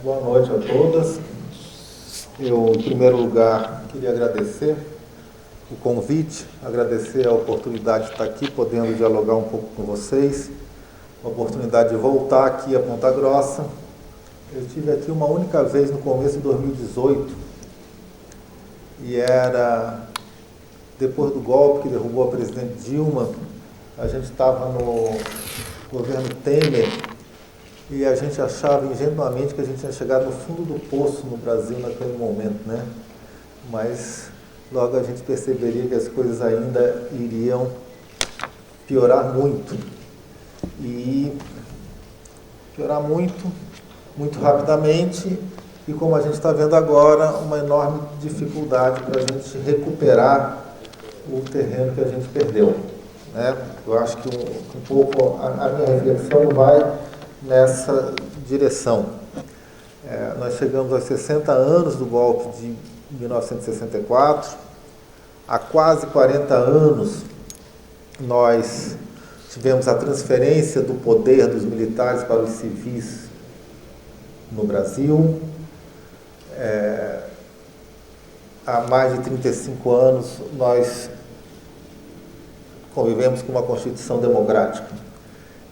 Boa noite a todas. Eu, em primeiro lugar, queria agradecer o convite, agradecer a oportunidade de estar aqui, podendo dialogar um pouco com vocês, a oportunidade de voltar aqui a Ponta Grossa. Eu estive aqui uma única vez no começo de 2018, e era depois do golpe que derrubou a presidente Dilma. A gente estava no governo Temer, e a gente achava ingenuamente que a gente tinha chegado no fundo do poço no Brasil naquele momento, né? Mas logo a gente perceberia que as coisas ainda iriam piorar muito. E piorar muito, muito rapidamente, e como a gente está vendo agora, uma enorme dificuldade para a gente recuperar o terreno que a gente perdeu, né? Eu acho que um pouco a minha reflexão vai nessa direção. Nós chegamos aos 60 anos do golpe de 1964, há quase 40 anos nós tivemos a transferência do poder dos militares para os civis no Brasil. Há mais de 35 anos nós convivemos com uma Constituição democrática.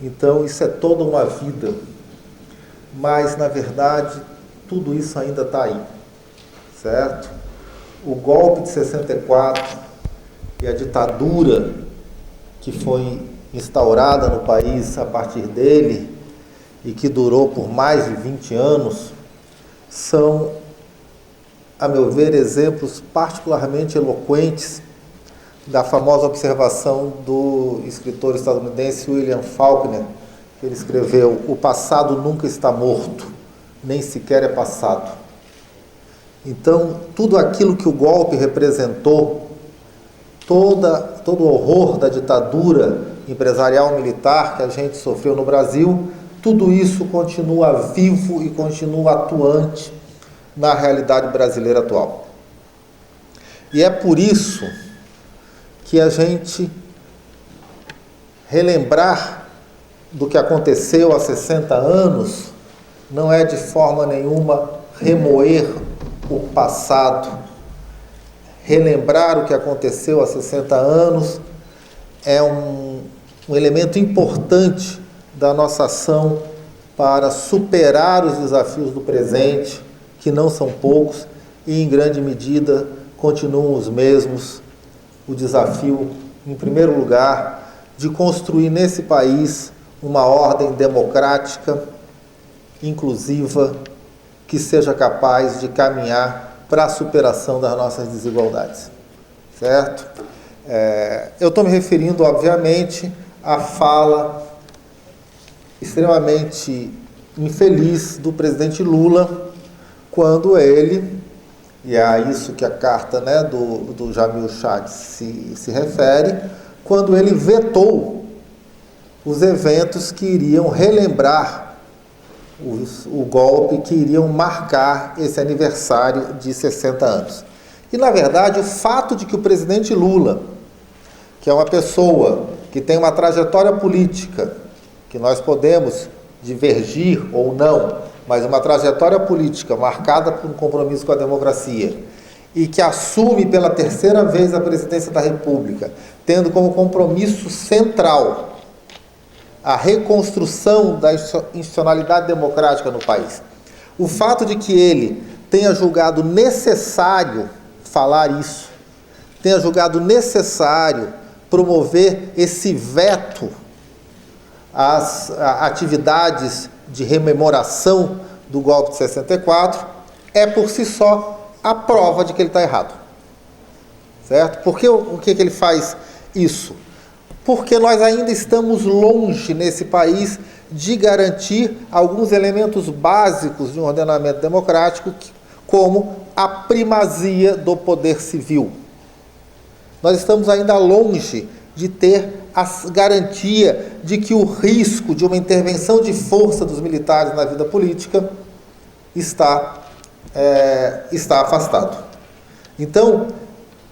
Então, isso é toda uma vida, mas, na verdade, tudo isso ainda está aí, certo? O golpe de 64 e a ditadura que foi instaurada no país a partir dele e que durou por mais de 20 anos, são, a meu ver, exemplos particularmente eloquentes da famosa observação do escritor estadunidense William Faulkner, que ele escreveu: o passado nunca está morto, nem sequer é passado. Então, tudo aquilo que o golpe representou, todo o horror da ditadura empresarial militar que a gente sofreu no Brasil, tudo isso continua vivo e continua atuante na realidade brasileira atual. E é por isso que a gente relembrar do que aconteceu há 60 anos não é de forma nenhuma remoer o passado. Relembrar o que aconteceu há 60 anos é um elemento importante da nossa ação para superar os desafios do presente, que não são poucos e, em grande medida, continuam os mesmos. O desafio, em primeiro lugar, de construir nesse país uma ordem democrática, inclusiva, que seja capaz de caminhar para a superação das nossas desigualdades, certo? Eu estou me referindo, obviamente, à fala extremamente infeliz do presidente Lula, quando ele, e é a isso que a carta, né, do Jamil Chad se refere, quando ele vetou os eventos que iriam relembrar o golpe, que iriam marcar esse aniversário de 60 anos. E, na verdade, o fato de que o presidente Lula, que é uma pessoa que tem uma trajetória política, que nós podemos divergir ou não, mas uma trajetória política marcada por um compromisso com a democracia, e que assume pela terceira vez a presidência da República, tendo como compromisso central a reconstrução da institucionalidade democrática no país. O fato de que ele tenha julgado necessário falar isso, tenha julgado necessário promover esse veto às atividades de rememoração do golpe de 64, é por si só a prova de que ele está errado, certo? Por que ele faz isso? Porque nós ainda estamos longe nesse país de garantir alguns elementos básicos de um ordenamento democrático, como a primazia do poder civil. Nós estamos ainda longe de ter a garantia de que o risco de uma intervenção de força dos militares na vida política está afastado. Então,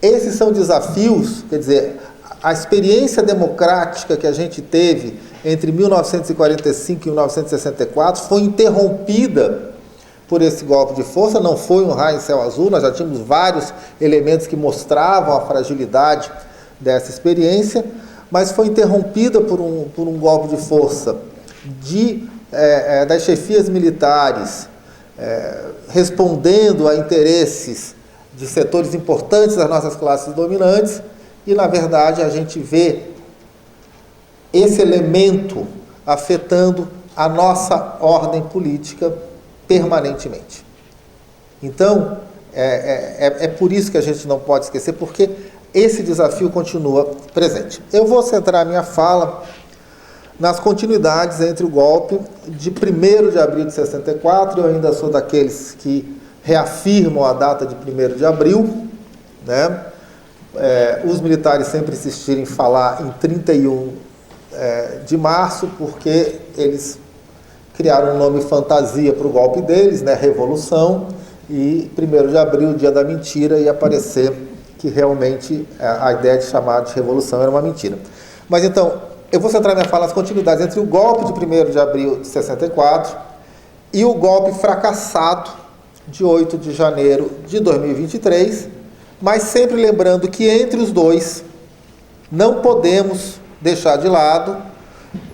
esses são desafios, quer dizer, a experiência democrática que a gente teve entre 1945 e 1964 foi interrompida por esse golpe de força, não foi um raio em céu azul, nós já tínhamos vários elementos que mostravam a fragilidade dessa experiência, mas foi interrompida por um golpe de força das chefias militares, respondendo a interesses de setores importantes das nossas classes dominantes, e, na verdade, a gente vê esse elemento afetando a nossa ordem política permanentemente. Então, é por isso que a gente não pode esquecer, porque esse desafio continua presente. Eu vou centrar a minha fala nas continuidades entre o golpe de 1º de abril de 64, eu ainda sou daqueles que reafirmam a data de 1º de abril, né? Os militares sempre insistiram em falar em 31 de março, porque eles criaram um nome fantasia para o golpe deles, né? Revolução, e 1º de abril, dia da mentira, ia parecer que realmente a ideia de chamar de revolução era uma mentira. Mas então, eu vou centrar minha fala nas continuidades entre o golpe de 1º de abril de 64 e o golpe fracassado de 8 de janeiro de 2023, mas sempre lembrando que entre os dois não podemos deixar de lado,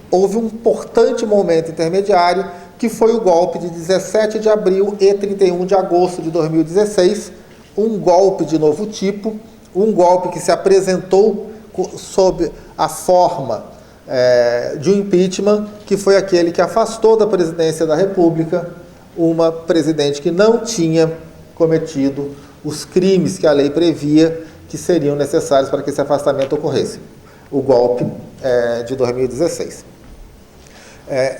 houve um importante momento intermediário, que foi o golpe de 17 de abril e 31 de agosto de 2016, um golpe de novo tipo, um golpe que se apresentou sob a forma de um impeachment, que foi aquele que afastou da presidência da República uma presidente que não tinha cometido os crimes que a lei previa que seriam necessários para que esse afastamento ocorresse. O golpe de 2016.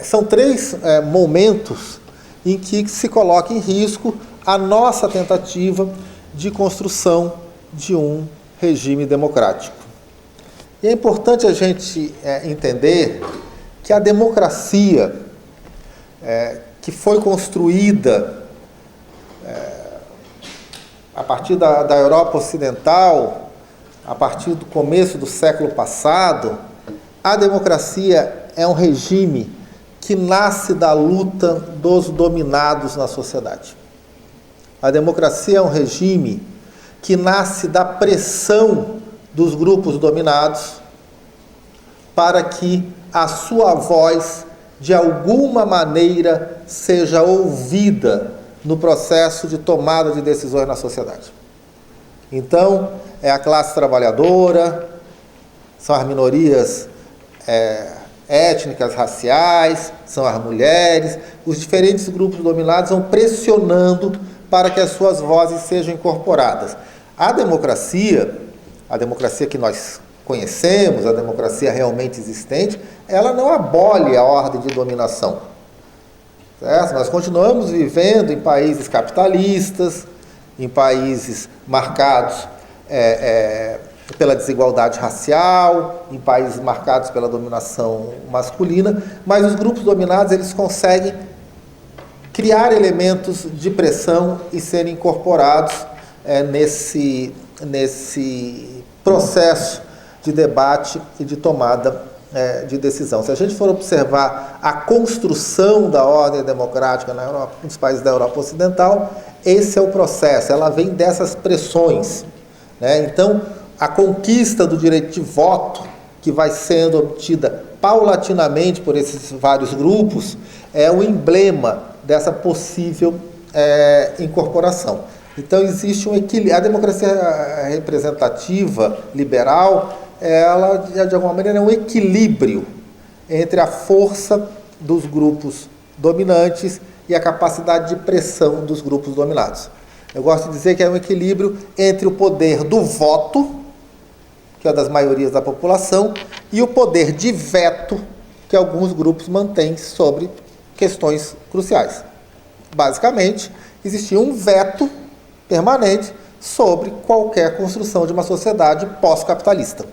São 3 momentos em que se coloca em risco a nossa tentativa de construção de um regime democrático. E é importante a gente entender que a democracia que foi construída a partir da Europa Ocidental, a partir do começo do século passado, a democracia é um regime que nasce da luta dos dominados na sociedade. A democracia é um regime que nasce da pressão dos grupos dominados para que a sua voz, de alguma maneira, seja ouvida no processo de tomada de decisões na sociedade. Então, é a classe trabalhadora, são as minorias étnicas, raciais, são as mulheres, os diferentes grupos dominados vão pressionando para que as suas vozes sejam incorporadas. A democracia que nós conhecemos, a democracia realmente existente, ela não abole a ordem de dominação. Certo? Nós continuamos vivendo em países capitalistas, em países marcados pela desigualdade racial, em países marcados pela dominação masculina, mas os grupos dominados eles conseguem criar elementos de pressão e serem incorporados nesse processo de debate e de tomada de decisão. Se a gente for observar a construção da ordem democrática na Europa, nos países da Europa Ocidental, esse é o processo, ela vem dessas pressões, né? Então, a conquista do direito de voto, que vai sendo obtida paulatinamente por esses vários grupos, é o emblema dessa possível incorporação. Então, existe um equilíbrio. A democracia representativa, liberal, ela, de alguma maneira, é um equilíbrio entre a força dos grupos dominantes e a capacidade de pressão dos grupos dominados. Eu gosto de dizer que é um equilíbrio entre o poder do voto, que é das maiorias da população, e o poder de veto que alguns grupos mantêm sobre questões cruciais. Basicamente, existia um veto permanente sobre qualquer construção de uma sociedade pós-capitalista.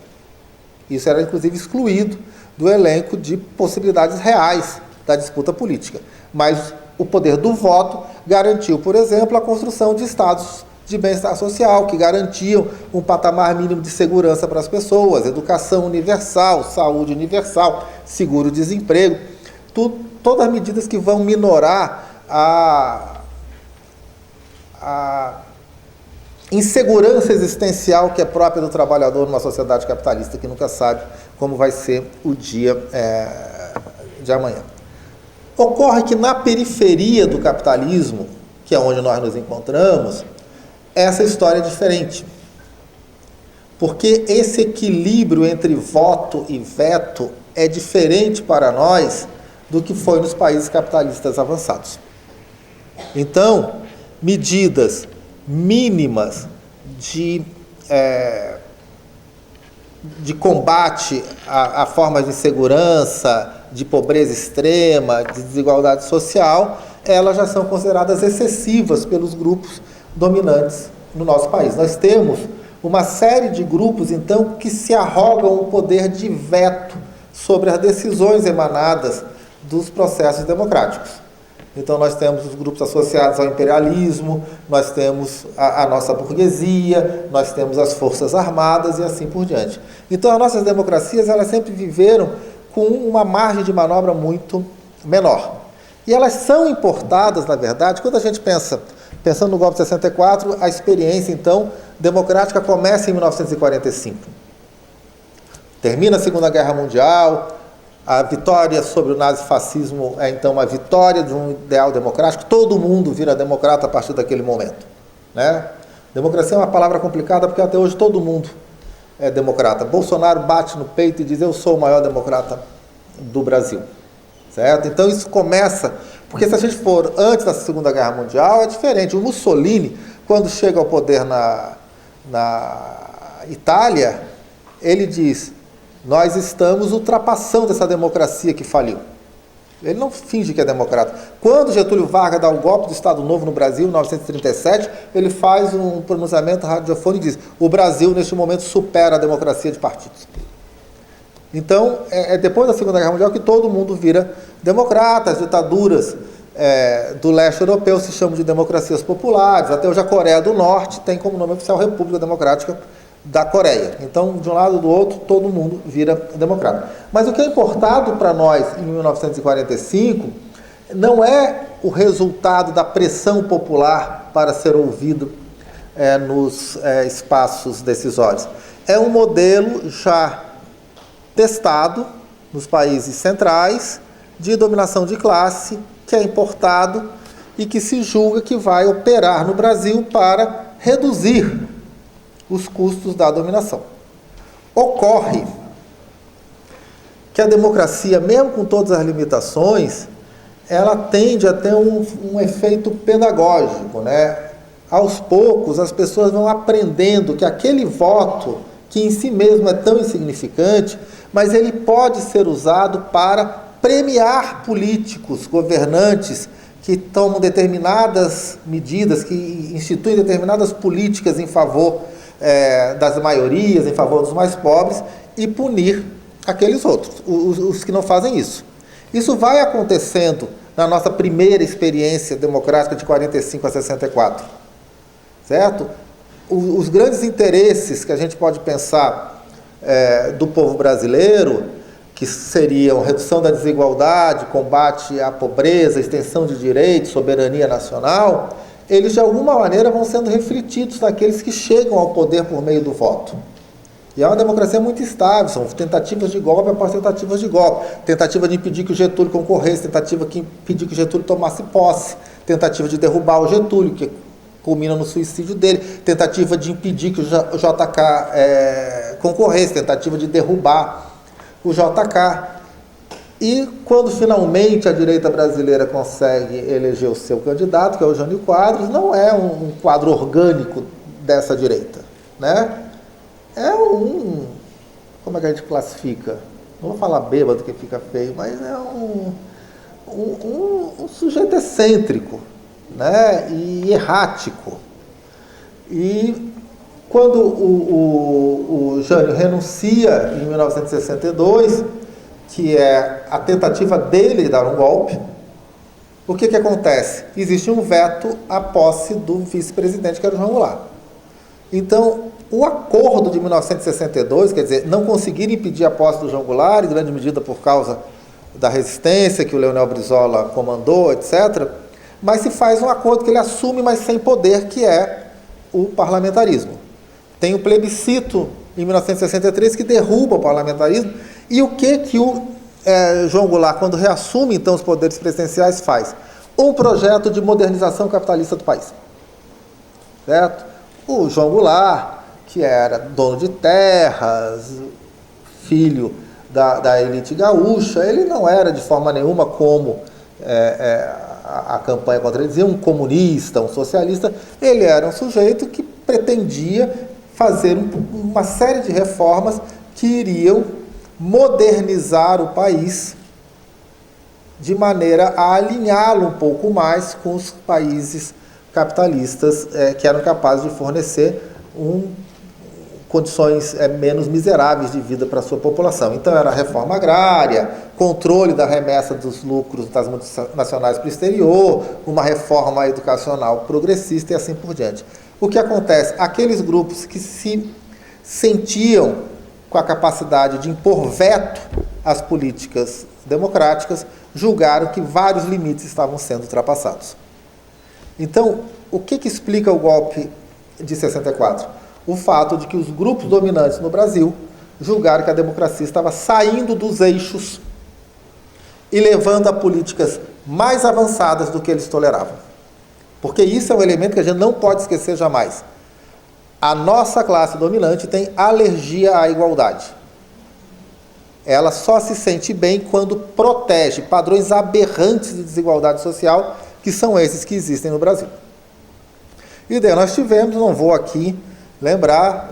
Isso era, inclusive, excluído do elenco de possibilidades reais da disputa política. Mas o poder do voto garantiu, por exemplo, a construção de estados de bem-estar social, que garantiam um patamar mínimo de segurança para as pessoas, educação universal, saúde universal, seguro-desemprego, todas as medidas que vão minorar a insegurança existencial que é própria do trabalhador numa sociedade capitalista que nunca sabe como vai ser o dia de amanhã. Ocorre que na periferia do capitalismo, que é onde nós nos encontramos, essa história é diferente. Porque esse equilíbrio entre voto e veto é diferente para nós do que foi nos países capitalistas avançados. Então, medidas mínimas de combate a formas de insegurança, de pobreza extrema, de desigualdade social, elas já são consideradas excessivas pelos grupos dominantes no nosso país. Nós temos uma série de grupos, então, que se arrogam o poder de veto sobre as decisões emanadas dos processos democráticos. Então, nós temos os grupos associados ao imperialismo, nós temos a nossa burguesia, nós temos as forças armadas e assim por diante. Então, as nossas democracias, elas sempre viveram com uma margem de manobra muito menor. E elas são importadas, na verdade, quando a gente pensando no golpe de 64, a experiência, então, democrática começa em 1945. Termina a Segunda Guerra Mundial, a vitória sobre o nazifascismo é, então, uma vitória de um ideal democrático, todo mundo vira democrata a partir daquele momento, né? Democracia é uma palavra complicada porque até hoje todo mundo é democrata. Bolsonaro bate no peito e diz: eu sou o maior democrata do Brasil, certo? Então isso começa, porque se a gente for antes da Segunda Guerra Mundial, é diferente. O Mussolini, quando chega ao poder na Itália, ele diz: nós estamos ultrapassando essa democracia que faliu. Ele não finge que é democrata. Quando Getúlio Vargas dá o golpe do Estado Novo no Brasil, em 1937, ele faz um pronunciamento radiofônico e diz: o Brasil, neste momento, supera a democracia de partidos. Então, é depois da Segunda Guerra Mundial que todo mundo vira democrata. As ditaduras do leste europeu se chamam de democracias populares. Até hoje a Coreia do Norte tem como nome oficial República Democrática da Coreia. Então, de um lado ou do outro, todo mundo vira democrata. Mas o que é importado para nós em 1945 não é o resultado da pressão popular para ser ouvido nos espaços decisórios. É um modelo já testado nos países centrais de dominação de classe, que é importado e que se julga que vai operar no Brasil para reduzir os custos da dominação. Ocorre que a democracia, mesmo com todas as limitações, ela tende a ter um efeito pedagógico, né? Aos poucos, as pessoas vão aprendendo que aquele voto, que em si mesmo é tão insignificante, mas ele pode ser usado para premiar políticos, governantes, que tomam determinadas medidas, que instituem determinadas políticas em favor das maiorias, em favor dos mais pobres, e punir aqueles outros, os que não fazem isso. Isso vai acontecendo na nossa primeira experiência democrática de 45 a 64, certo? Os grandes interesses que a gente pode pensar do povo brasileiro, que seriam redução da desigualdade, combate à pobreza, extensão de direitos, soberania nacional, eles de alguma maneira vão sendo refletidos naqueles que chegam ao poder por meio do voto. E é uma democracia muito estável, são tentativas de golpe após tentativas de golpe. Tentativa de impedir que o Getúlio concorresse, tentativa de impedir que o Getúlio tomasse posse, tentativa de derrubar o Getúlio, que culmina no suicídio dele, tentativa de impedir que o JK concorresse, tentativa de derrubar o JK. E quando finalmente a direita brasileira consegue eleger o seu candidato, que é o Jânio Quadros, não é um quadro orgânico dessa direita, né? É como é que a gente classifica? Não vou falar bêbado que fica feio, mas é um sujeito excêntrico, né? E errático. E quando o Jânio renuncia em 1962, que é a tentativa dele de dar um golpe, o que acontece? Existe um veto à posse do vice-presidente, que era o João Goulart. Então, o acordo de 1962, quer dizer, não conseguir impedir a posse do João Goulart, em grande medida por causa da resistência que o Leonel Brizola comandou, etc., mas se faz um acordo que ele assume, mas sem poder, que é o parlamentarismo. Tem o plebiscito em 1963 que derruba o parlamentarismo, e o que o João Goulart, quando reassume então os poderes presidenciais, faz? Um projeto de modernização capitalista do país. Certo? O João Goulart, que era dono de terras, filho da elite gaúcha, ele não era de forma nenhuma como a campanha contra ele dizia, um comunista, um socialista. Ele era um sujeito que pretendia fazer uma série de reformas que iriam modernizar o país de maneira a alinhá-lo um pouco mais com os países capitalistas que eram capazes de fornecer condições menos miseráveis de vida para a sua população. Então era reforma agrária, controle da remessa dos lucros das multinacionais para o exterior, uma reforma educacional progressista e assim por diante. O que acontece? Aqueles grupos que se sentiam com a capacidade de impor veto às políticas democráticas, julgaram que vários limites estavam sendo ultrapassados. Então, o que explica o golpe de 64? O fato de que os grupos dominantes no Brasil julgaram que a democracia estava saindo dos eixos e levando a políticas mais avançadas do que eles toleravam. Porque isso é um elemento que a gente não pode esquecer jamais. A nossa classe dominante tem alergia à igualdade. Ela só se sente bem quando protege padrões aberrantes de desigualdade social, que são esses que existem no Brasil. E daí nós tivemos, não vou aqui lembrar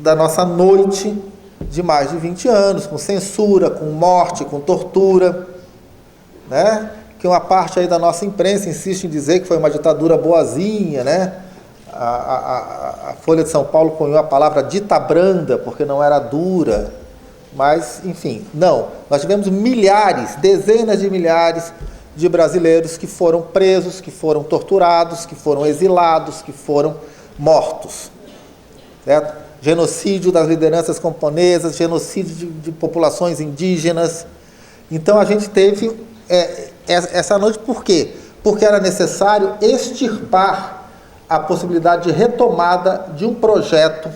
da nossa noite de mais de 20 anos, com censura, com morte, com tortura, né? Que uma parte aí da nossa imprensa insiste em dizer que foi uma ditadura boazinha, né? A Folha de São Paulo cunhou a palavra dita branda, porque não era dura, mas, enfim, não. Nós tivemos milhares, dezenas de milhares de brasileiros que foram presos, que foram torturados, que foram exilados, que foram mortos. Certo? Genocídio das lideranças camponesas, genocídio de populações indígenas. Então a gente teve essa noite, por quê? Porque era necessário extirpar a possibilidade de retomada de um projeto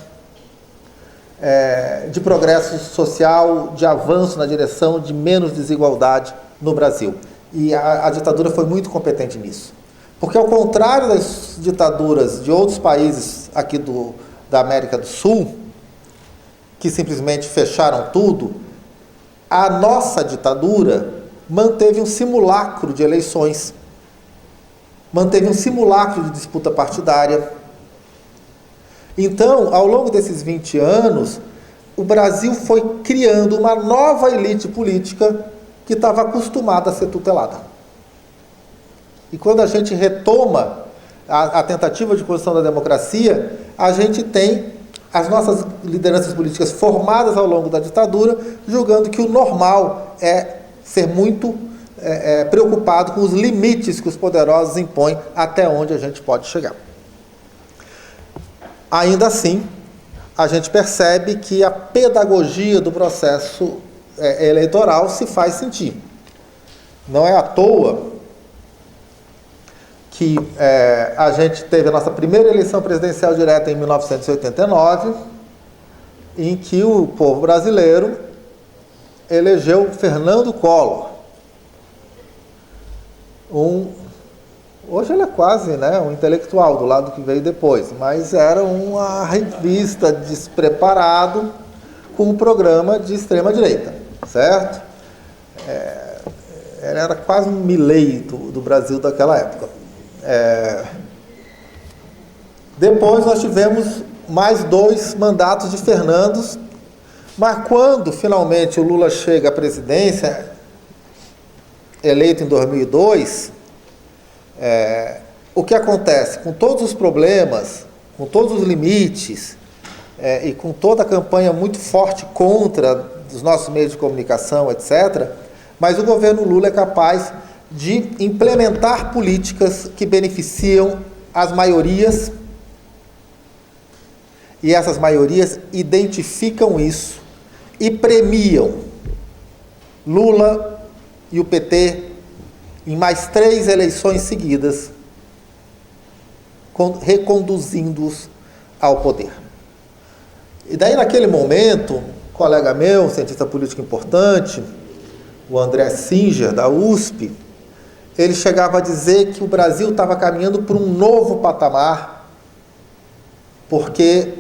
de progresso social, de avanço na direção de menos desigualdade no Brasil. E a ditadura foi muito competente nisso. Porque, ao contrário das ditaduras de outros países aqui da América do Sul, que simplesmente fecharam tudo, a nossa ditadura manteve um simulacro de eleições, manteve um simulacro de disputa partidária. Então, ao longo desses 20 anos, o Brasil foi criando uma nova elite política que estava acostumada a ser tutelada. E quando a gente retoma a tentativa de construção da democracia, a gente tem as nossas lideranças políticas formadas ao longo da ditadura, julgando que o normal é ser muito preocupado com os limites que os poderosos impõem até onde a gente pode chegar. Ainda assim, a gente percebe que a pedagogia do processo eleitoral se faz sentir. Não é à toa que a gente teve a nossa primeira eleição presidencial direta em 1989, em que o povo brasileiro elegeu Fernando Collor. Hoje ele é quase um intelectual do lado que veio depois, mas era uma revista despreparado com um programa de extrema-direita, certo? Ele era quase um Milei do Brasil daquela época. Depois nós tivemos mais 2 mandatos de Fernandos, mas quando finalmente o Lula chega à presidência, eleito em 2002, o que acontece? Com todos os problemas, com todos os limites, e com toda a campanha muito forte contra os nossos meios de comunicação, etc., mas o governo Lula é capaz de implementar políticas que beneficiam as maiorias, e essas maiorias identificam isso e premiam Lula e o PT em mais 3 eleições seguidas, reconduzindo-os ao poder. E daí, naquele momento, um colega meu, um cientista político importante, o André Singer, da USP, ele chegava a dizer que o Brasil estava caminhando para um novo patamar, porque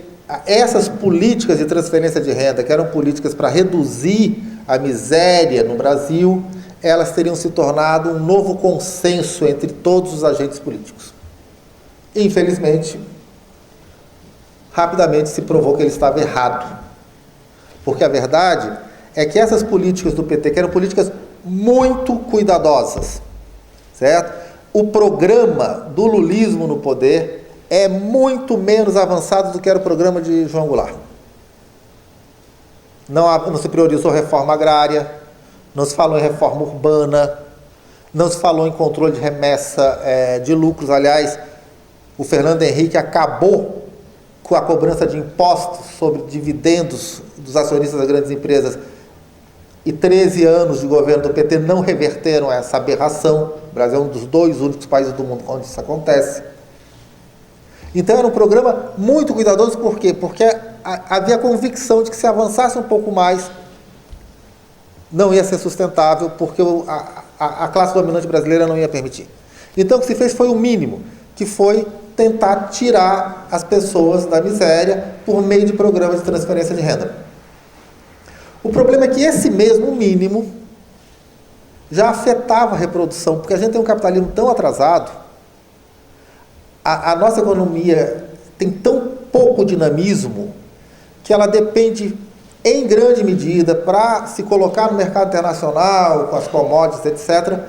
essas políticas de transferência de renda, que eram políticas para reduzir a miséria no Brasil, elas teriam se tornado um novo consenso entre todos os agentes políticos. Infelizmente, rapidamente se provou que ele estava errado. Porque a verdade é que essas políticas do PT, que eram políticas muito cuidadosas, certo? O programa do lulismo no poder é muito menos avançado do que era o programa de João Goulart. Não se priorizou reforma agrária, não se falou em reforma urbana, não se falou em controle de remessa de lucros. Aliás, o Fernando Henrique acabou com a cobrança de impostos sobre dividendos dos acionistas das grandes empresas, e 13 anos de governo do PT não reverteram essa aberração. O Brasil é um dos 2 únicos países do mundo onde isso acontece. Então era um programa muito cuidadoso. Por quê? Porque havia a convicção de que se avançasse um pouco mais, não ia ser sustentável, porque a classe dominante brasileira não ia permitir. Então o que se fez foi o mínimo, que foi tentar tirar as pessoas da miséria por meio de programas de transferência de renda. O problema é que esse mesmo mínimo já afetava a reprodução, porque a gente tem um capitalismo tão atrasado, a nossa economia tem tão pouco dinamismo, que ela depende, em grande medida, para se colocar no mercado internacional, com as commodities, etc.,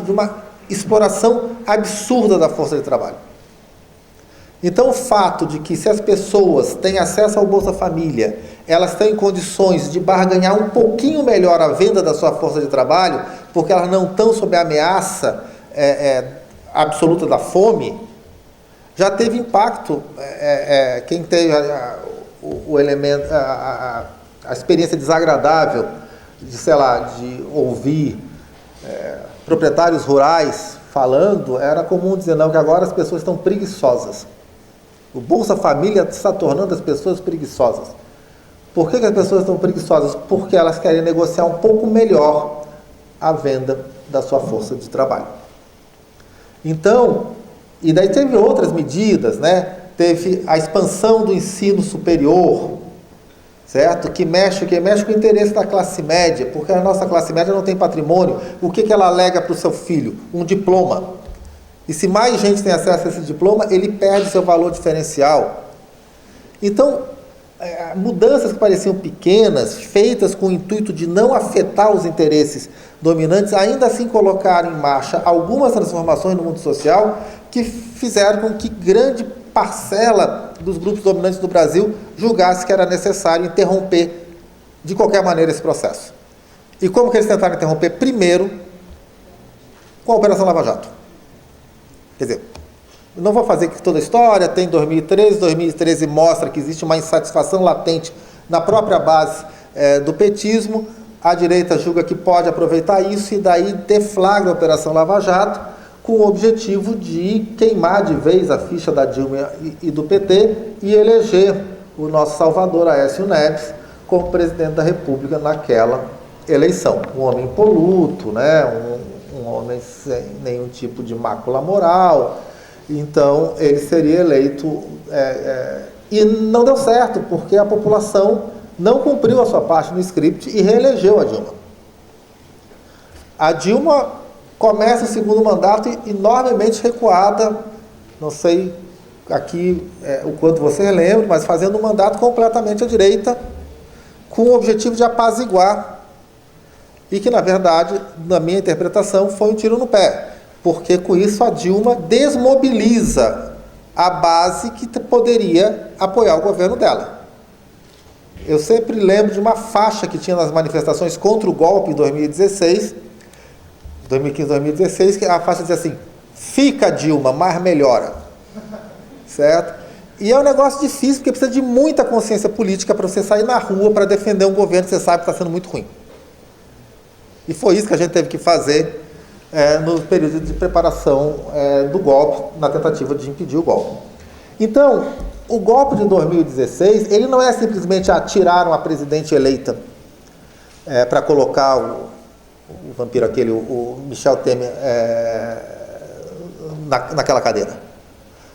de uma exploração absurda da força de trabalho. Então, o fato de que, se as pessoas têm acesso ao Bolsa Família, elas têm condições de barganhar um pouquinho melhor a venda da sua força de trabalho, porque elas não estão sob a ameaça absoluta da fome, já teve impacto. Quem teve o elemento, a experiência desagradável de ouvir proprietários rurais falando, era comum dizer, não, que agora as pessoas estão preguiçosas. O Bolsa Família está tornando as pessoas preguiçosas. Por que as pessoas estão preguiçosas? Porque elas querem negociar um pouco melhor a venda da sua força de trabalho. Então, e daí teve outras medidas, né? Teve a expansão do ensino superior, certo? Que mexe com o interesse da classe média, porque a nossa classe média não tem patrimônio. O que ela alega para o seu filho? Um diploma. E se mais gente tem acesso a esse diploma, ele perde seu valor diferencial. Então, mudanças que pareciam pequenas, feitas com o intuito de não afetar os interesses dominantes, ainda assim colocaram em marcha algumas transformações no mundo social que fizeram com que grande parcela dos grupos dominantes do Brasil julgasse que era necessário interromper de qualquer maneira esse processo. E como que eles tentaram interromper? Primeiro, com a Operação Lava Jato. Quer dizer, não vou fazer aqui toda a história, tem 2013 mostra que existe uma insatisfação latente na própria base do petismo. A direita julga que pode aproveitar isso e daí deflagra a Operação Lava Jato com o objetivo de queimar de vez a ficha da Dilma e do PT e eleger o nosso salvador, Aécio Neves, como presidente da República naquela eleição. Um homem impoluto, né? Um homem sem nenhum tipo de mácula moral. Então, ele seria eleito, e não deu certo, porque a população não cumpriu a sua parte no script e reelegeu a Dilma. A Dilma começa o segundo mandato enormemente recuada, não sei aqui o quanto você lembra, mas fazendo um mandato completamente à direita, com o objetivo de apaziguar, e que, na verdade, na minha interpretação, foi um tiro no pé, porque com isso a Dilma desmobiliza a base que poderia apoiar o governo dela. Eu sempre lembro de uma faixa que tinha nas manifestações contra o golpe em 2015, 2016, que a faixa dizia assim: fica Dilma, mas melhora. Certo? E é um negócio difícil, porque precisa de muita consciência política para você sair na rua para defender um governo que você sabe que está sendo muito ruim. E foi isso que a gente teve que fazer no período de preparação do golpe, na tentativa de impedir o golpe. Então, o golpe de 2016, ele não é simplesmente atirar uma presidente eleita para colocar o vampiro aquele, o Michel Temer, naquela cadeira.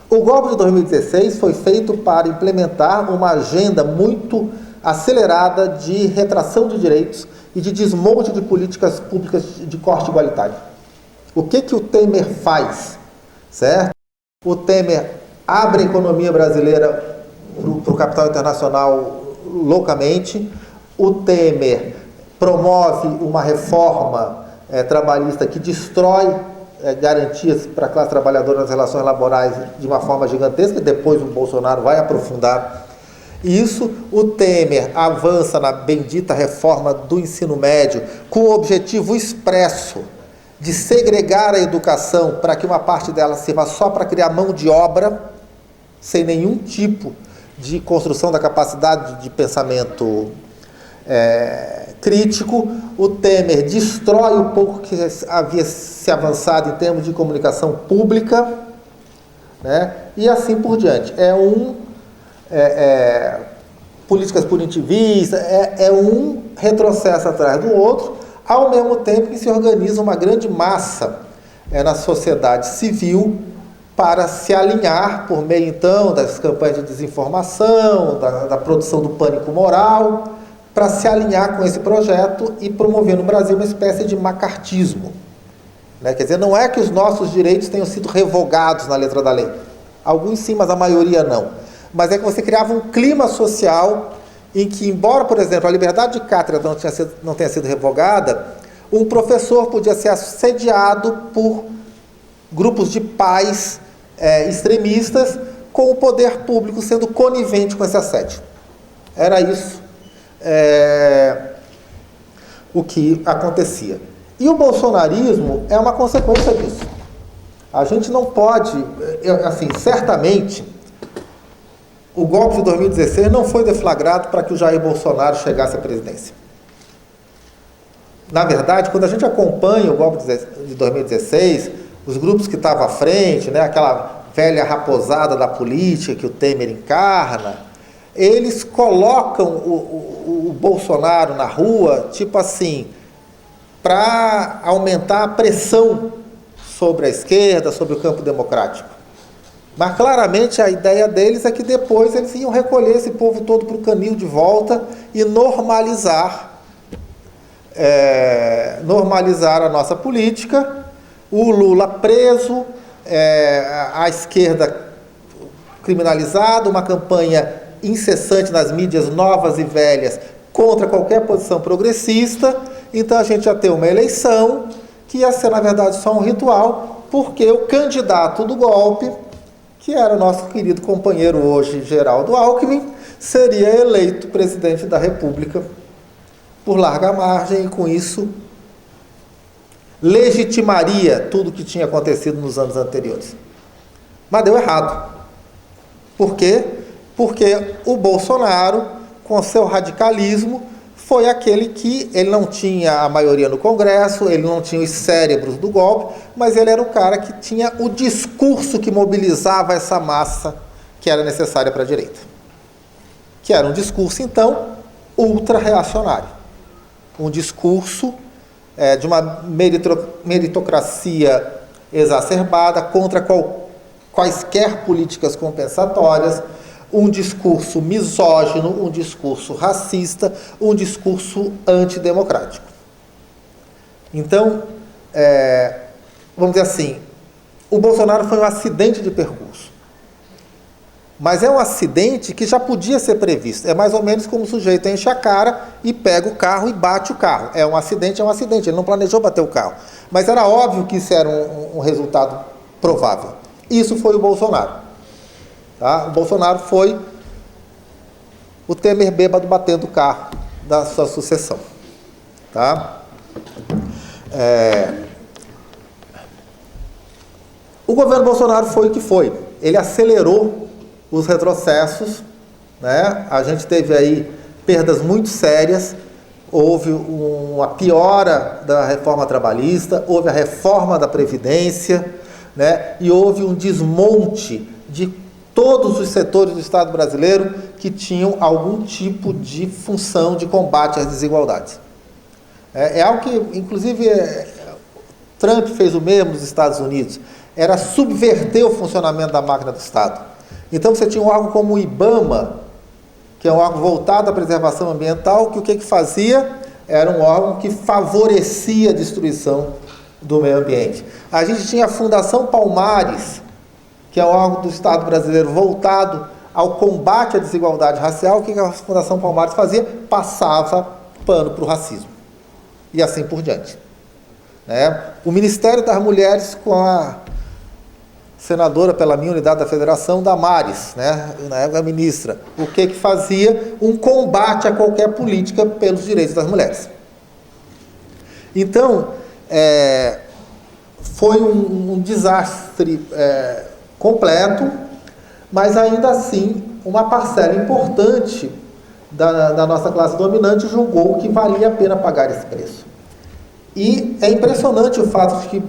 O golpe de 2016 foi feito para implementar uma agenda muito acelerada de retração de direitos e de desmonte de políticas públicas de corte igualitário. O que o Temer faz? Certo? O Temer abre a economia brasileira para o capital internacional loucamente. O Temer promove uma reforma trabalhista que destrói garantias para a classe trabalhadora nas relações laborais de uma forma gigantesca. Depois o Bolsonaro vai aprofundar isso. O Temer avança na bendita reforma do ensino médio com o objetivo expresso de segregar a educação para que uma parte dela sirva só para criar mão de obra, sem nenhum tipo de construção da capacidade de pensamento crítico. O Temer destrói o pouco que havia se avançado em termos de comunicação pública, né? E assim por diante. Políticas punitivistas, um retrocesso atrás do outro, ao mesmo tempo que se organiza uma grande massa na sociedade civil para se alinhar por meio, então, das campanhas de desinformação, da produção do pânico moral, para se alinhar com esse projeto e promover no Brasil uma espécie de macartismo. Né? Quer dizer, não é que os nossos direitos tenham sido revogados na letra da lei. Alguns sim, mas a maioria não. Mas é que você criava um clima social em que, embora, por exemplo, a liberdade de cátedra não tenha sido revogada, um professor podia ser assediado por grupos de pais extremistas, com o poder público sendo conivente com esse assédio. Era isso o que acontecia. E o bolsonarismo é uma consequência disso. A gente não pode, certamente, o golpe de 2016 não foi deflagrado para que o Jair Bolsonaro chegasse à presidência. Na verdade, quando a gente acompanha o golpe de 2016, os grupos que estavam à frente, né, aquela velha raposada da política que o Temer encarna, eles colocam o Bolsonaro na rua, tipo assim, para aumentar a pressão sobre a esquerda, sobre o campo democrático. Mas claramente a ideia deles é que depois eles iam recolher esse povo todo para o canil de volta e normalizar a nossa política, o Lula preso, a esquerda criminalizada, uma campanha incessante nas mídias novas e velhas contra qualquer posição progressista. Então a gente ia ter uma eleição que ia ser, na verdade, só um ritual, porque o candidato do golpe, que era o nosso querido companheiro hoje, Geraldo Alckmin, seria eleito presidente da República por larga margem e, com isso, legitimaria tudo o que tinha acontecido nos anos anteriores. Mas deu errado. Por quê? Porque o Bolsonaro, com seu radicalismo, foi aquele que ele não tinha a maioria no Congresso, ele não tinha os cérebros do golpe, mas ele era o cara que tinha o discurso que mobilizava essa massa que era necessária para a direita. Que era um discurso, então, ultra-reacionário. Um discurso de uma meritocracia exacerbada contra quaisquer políticas compensatórias, um discurso misógino, um discurso racista, um discurso antidemocrático. Então, vamos dizer assim, o Bolsonaro foi um acidente de percurso. Mas é um acidente que já podia ser previsto. É mais ou menos como o sujeito enche a cara e pega o carro e bate o carro. É um acidente, ele não planejou bater o carro. Mas era óbvio que isso era um resultado provável. Isso foi o Bolsonaro. Tá? O Bolsonaro foi o Temer bêbado batendo o carro da sua sucessão. Tá? O governo Bolsonaro foi o que foi. Ele acelerou os retrocessos, né? A gente teve aí perdas muito sérias. houve uma piora da reforma trabalhista, houve a reforma da Previdência, né? E houve um desmonte de todos os setores do Estado brasileiro que tinham algum tipo de função de combate às desigualdades. É algo que, inclusive, Trump fez o mesmo nos Estados Unidos, era subverter o funcionamento da máquina do Estado. Então você tinha um órgão como o IBAMA, que é um órgão voltado à preservação ambiental, que o que fazia? Era um órgão que favorecia a destruição do meio ambiente. A gente tinha a Fundação Palmares, que é um órgão do Estado brasileiro voltado ao combate à desigualdade racial. O que a Fundação Palmares fazia? Passava pano para o racismo. E assim por diante. Né? O Ministério das Mulheres, com a senadora pela minha unidade da federação, Damares, né? Na época a ministra, o que fazia? Um combate a qualquer política pelos direitos das mulheres. Então, foi um desastre completo, mas ainda assim, uma parcela importante da nossa classe dominante julgou que valia a pena pagar esse preço. E é impressionante o fato de que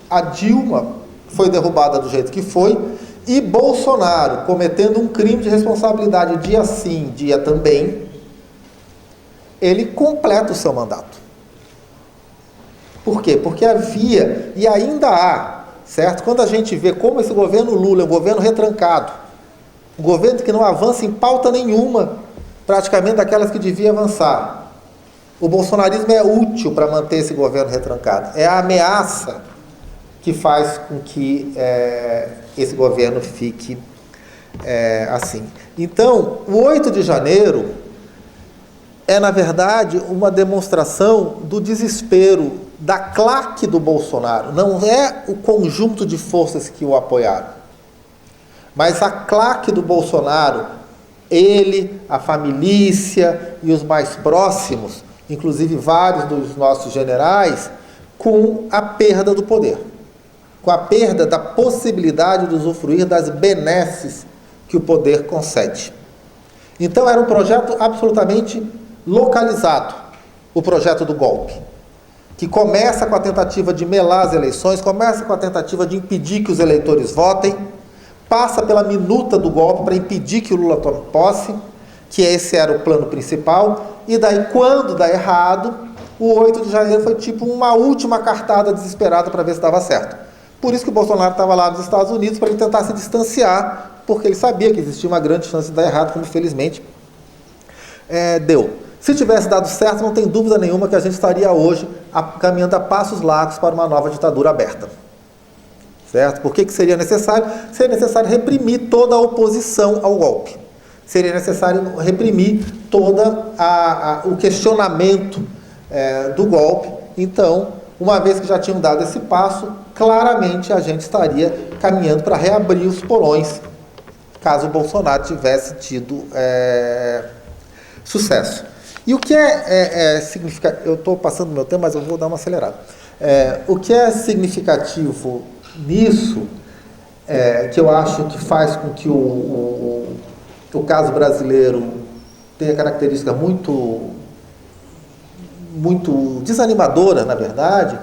a Dilma foi derrubada do jeito que foi, e Bolsonaro, cometendo um crime de responsabilidade dia sim, dia também, ele completa o seu mandato. Por quê? Porque havia, e ainda há, certo? Quando a gente vê como esse governo Lula é um governo retrancado, um governo que não avança em pauta nenhuma, praticamente daquelas que devia avançar. O bolsonarismo é útil para manter esse governo retrancado. É a ameaça que faz com que esse governo fique assim. Então, o 8 de janeiro é, na verdade, uma demonstração do desespero da claque do Bolsonaro. Não é o conjunto de forças que o apoiaram, mas a claque do Bolsonaro, ele, a família e os mais próximos, inclusive vários dos nossos generais, com a perda do poder, com a perda da possibilidade de usufruir das benesses que o poder concede. Então era um projeto absolutamente localizado, o projeto do golpe, que começa com a tentativa de melar as eleições, começa com a tentativa de impedir que os eleitores votem, passa pela minuta do golpe para impedir que o Lula tome posse, que esse era o plano principal, e daí, quando dá errado, o 8 de janeiro foi tipo uma última cartada desesperada para ver se dava certo. Por isso que o Bolsonaro estava lá nos Estados Unidos, para ele tentar se distanciar, porque ele sabia que existia uma grande chance de dar errado, como felizmente deu. Se tivesse dado certo, não tem dúvida nenhuma que a gente estaria hoje caminhando a passos largos para uma nova ditadura aberta. Certo? Por que seria necessário? Seria necessário reprimir toda a oposição ao golpe. Seria necessário reprimir todo o questionamento do golpe. Então, uma vez que já tinham dado esse passo, claramente a gente estaria caminhando para reabrir os porões, caso o Bolsonaro tivesse tido sucesso. E o que significativo, eu estou passando meu tempo, mas eu vou dar uma acelerada. O que é significativo nisso, que eu acho que faz com que o caso brasileiro tenha característica muito desanimadora, na verdade,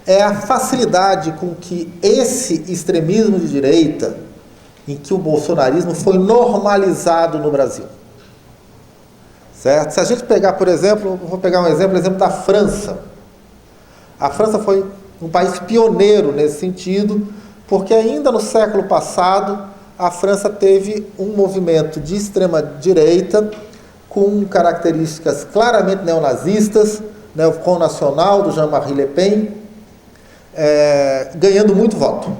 é a facilidade com que esse extremismo de direita, em que o bolsonarismo foi normalizado no Brasil. Certo? Se a gente pegar, por exemplo, vou pegar um exemplo da França. A França foi um país pioneiro nesse sentido, porque ainda no século passado, a França teve um movimento de extrema-direita com características claramente neonazistas, né, o Front National, do Jean-Marie Le Pen, ganhando muito voto.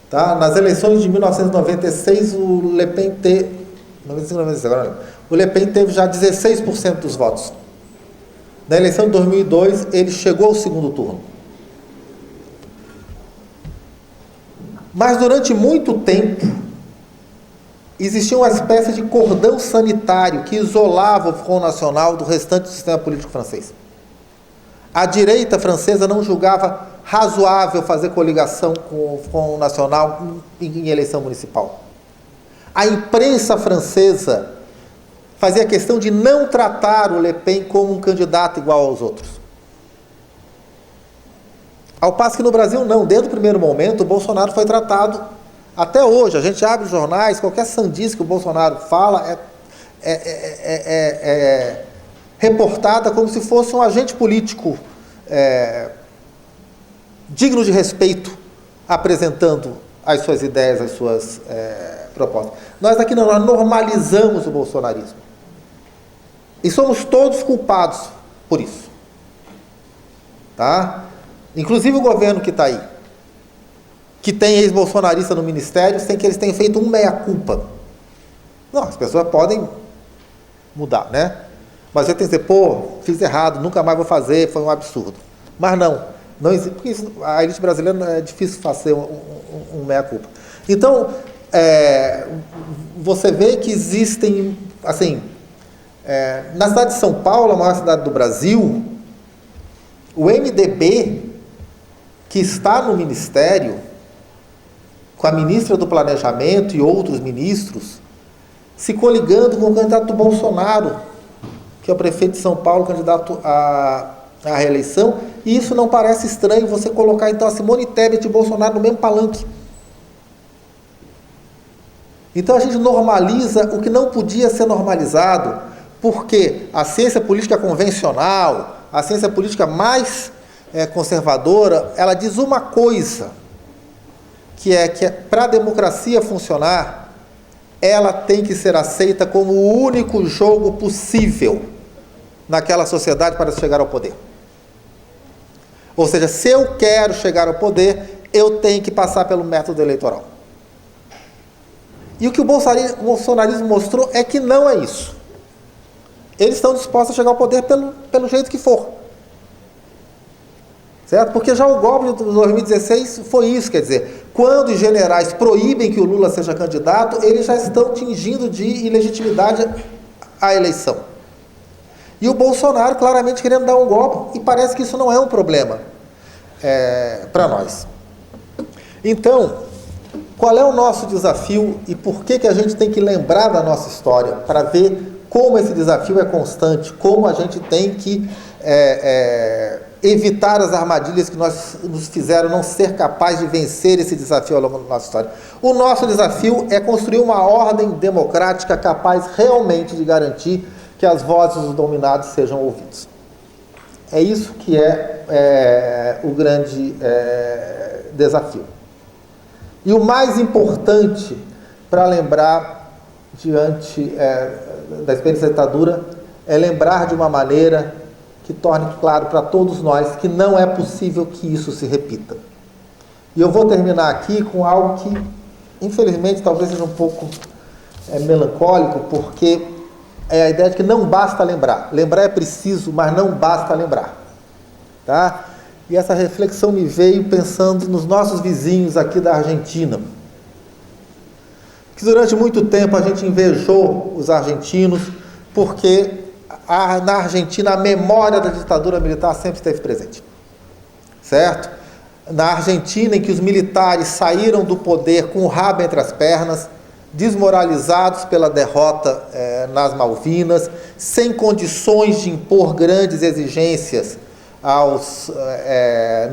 Tá? Nas eleições de 1996, o Le Pen teve... 96, agora não. O Le Pen teve já 16% dos votos. Na eleição de 2002, ele chegou ao segundo turno. Mas durante muito tempo, existia uma espécie de cordão sanitário que isolava o Front National do restante do sistema político francês. A direita francesa não julgava razoável fazer coligação com o Front National em eleição municipal. A imprensa francesa fazia questão de não tratar o Le Pen como um candidato igual aos outros. Ao passo que no Brasil não, desde o primeiro momento o Bolsonaro foi tratado, até hoje, a gente abre os jornais, qualquer sandice que o Bolsonaro fala é reportada como se fosse um agente político digno de respeito, apresentando as suas ideias, as suas propostas. Nós aqui não, nós normalizamos o bolsonarismo. E somos todos culpados por isso. Tá? Inclusive o governo que está aí, que tem ex-bolsonarista no ministério, sem que eles tenham feito um meia-culpa. Não, as pessoas podem mudar, né? Mas você tem que dizer, pô, fiz errado, nunca mais vou fazer, foi um absurdo. Mas não existe, porque isso, a elite brasileira é difícil fazer um meia-culpa. Então, você vê que existem, assim, na cidade de São Paulo, a maior cidade do Brasil, o MDB, que está no ministério, com a ministra do Planejamento e outros ministros, se coligando com o candidato do Bolsonaro, que é o prefeito de São Paulo, candidato à reeleição, e isso não parece estranho você colocar então a Simone Tebet e o Bolsonaro no mesmo palanque. Então a gente normaliza o que não podia ser normalizado, porque a ciência política convencional, a ciência política mais conservadora, ela diz uma coisa, que é para a democracia funcionar, ela tem que ser aceita como o único jogo possível naquela sociedade para chegar ao poder. Ou seja, se eu quero chegar ao poder, eu tenho que passar pelo método eleitoral. E o que o bolsonarismo mostrou é que não é isso. Eles estão dispostos a chegar ao poder pelo jeito que for. Certo? Porque já o golpe de 2016 foi isso, quer dizer, quando os generais proíbem que o Lula seja candidato, eles já estão tingindo de ilegitimidade a eleição. E o Bolsonaro claramente querendo dar um golpe, e parece que isso não é um problema para nós. Então, qual é o nosso desafio e por que a gente tem que lembrar da nossa história, para ver como esse desafio é constante, como a gente tem que evitar as armadilhas que nos fizeram não ser capaz de vencer esse desafio ao longo da nossa história. O nosso desafio é construir uma ordem democrática capaz realmente de garantir que as vozes dos dominados sejam ouvidas. É isso que é o grande desafio. E o mais importante para lembrar diante da experiência da ditadura é lembrar de uma maneira que torne claro para todos nós que não é possível que isso se repita. E eu vou terminar aqui com algo que, infelizmente, talvez seja um pouco melancólico, porque é a ideia de que não basta lembrar. Lembrar é preciso, mas não basta lembrar. Tá? E essa reflexão me veio pensando nos nossos vizinhos aqui da Argentina. Que durante muito tempo a gente invejou os argentinos, porque na Argentina a memória da ditadura militar sempre esteve presente. Certo? Na Argentina, em que os militares saíram do poder com o rabo entre as pernas, desmoralizados pela derrota nas Malvinas, sem condições de impor grandes exigências aos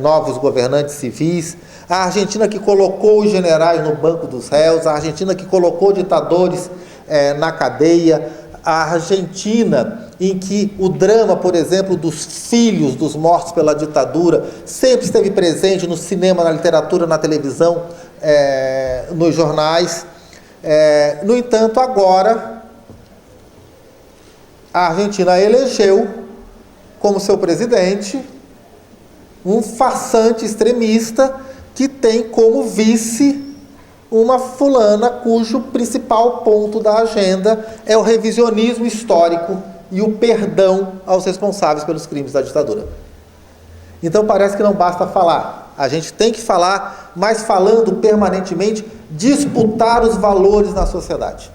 novos governantes civis, a Argentina que colocou os generais no banco dos réus, a Argentina que colocou ditadores na cadeia, a Argentina em que o drama, por exemplo, dos filhos dos mortos pela ditadura sempre esteve presente no cinema, na literatura, na televisão, nos jornais. No entanto, agora a Argentina elegeu como seu presidente um farsante extremista que tem como vice uma fulana cujo principal ponto da agenda é o revisionismo histórico e o perdão aos responsáveis pelos crimes da ditadura. Então parece que não basta falar, a gente tem que falar, mas falando permanentemente, disputar os valores na sociedade.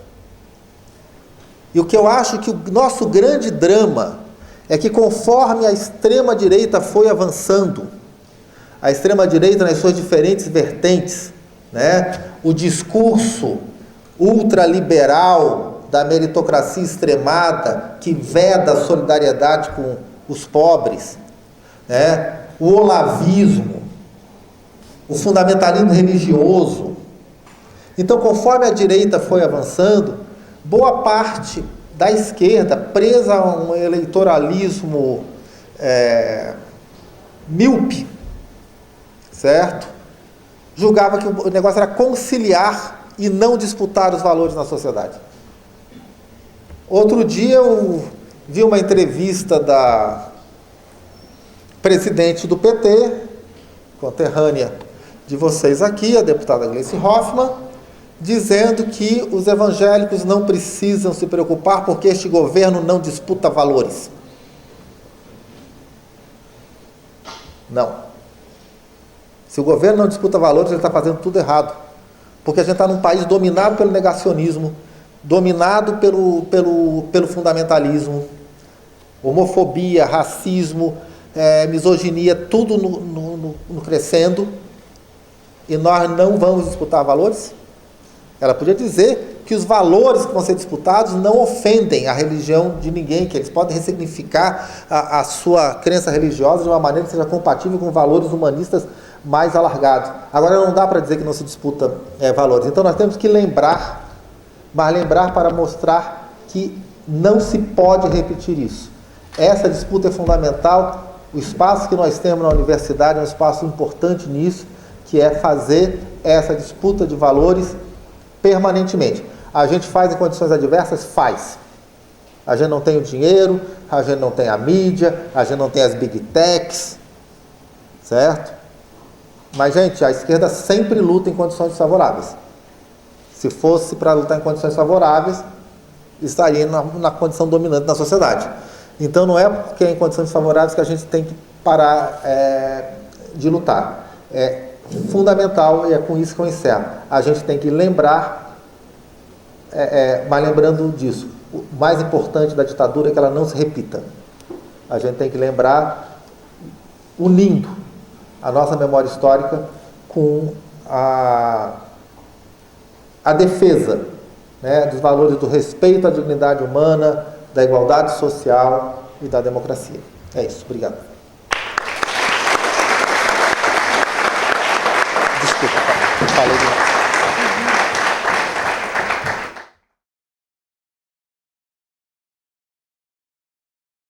E o que eu acho que o nosso grande drama é que conforme a extrema-direita foi avançando, a extrema-direita nas suas diferentes vertentes, né, o discurso ultraliberal da meritocracia extremada, que veda a solidariedade com os pobres, né? O olavismo, o fundamentalismo religioso. Então, conforme a direita foi avançando, boa parte da esquerda, presa a um eleitoralismo míope, certo? Julgava que o negócio era conciliar e não disputar os valores na sociedade. Outro dia eu vi uma entrevista da presidente do PT, conterrânea de vocês aqui, a deputada Gleice Hoffmann, dizendo que os evangélicos não precisam se preocupar porque este governo não disputa valores. Não. Se o governo não disputa valores, ele está fazendo tudo errado. Porque a gente está num país dominado pelo negacionismo, dominado pelo fundamentalismo, homofobia, racismo, misoginia, tudo no crescendo, e nós não vamos disputar valores? Ela podia dizer que os valores que vão ser disputados não ofendem a religião de ninguém, que eles podem ressignificar a sua crença religiosa de uma maneira que seja compatível com valores humanistas mais alargados. Agora, não dá para dizer que não se disputa valores. Então, nós temos que lembrar, mas lembrar para mostrar que não se pode repetir isso. Essa disputa é fundamental. O espaço que nós temos na universidade é um espaço importante nisso, que é fazer essa disputa de valores permanentemente. A gente faz em condições adversas? Faz. A gente não tem o dinheiro, a gente não tem a mídia, a gente não tem as big techs, certo? Mas, gente, a esquerda sempre luta em condições desfavoráveis. Se fosse para lutar em condições favoráveis, estaria na condição dominante na sociedade. Então, não é porque é em condições desfavoráveis que a gente tem que parar de lutar. É fundamental, e é com isso que eu encerro. A gente tem que lembrar, mas lembrando disso, o mais importante da ditadura é que ela não se repita. A gente tem que lembrar unindo a nossa memória histórica com a defesa, né, dos valores do respeito à dignidade humana, da igualdade social e da democracia. É isso. Obrigado.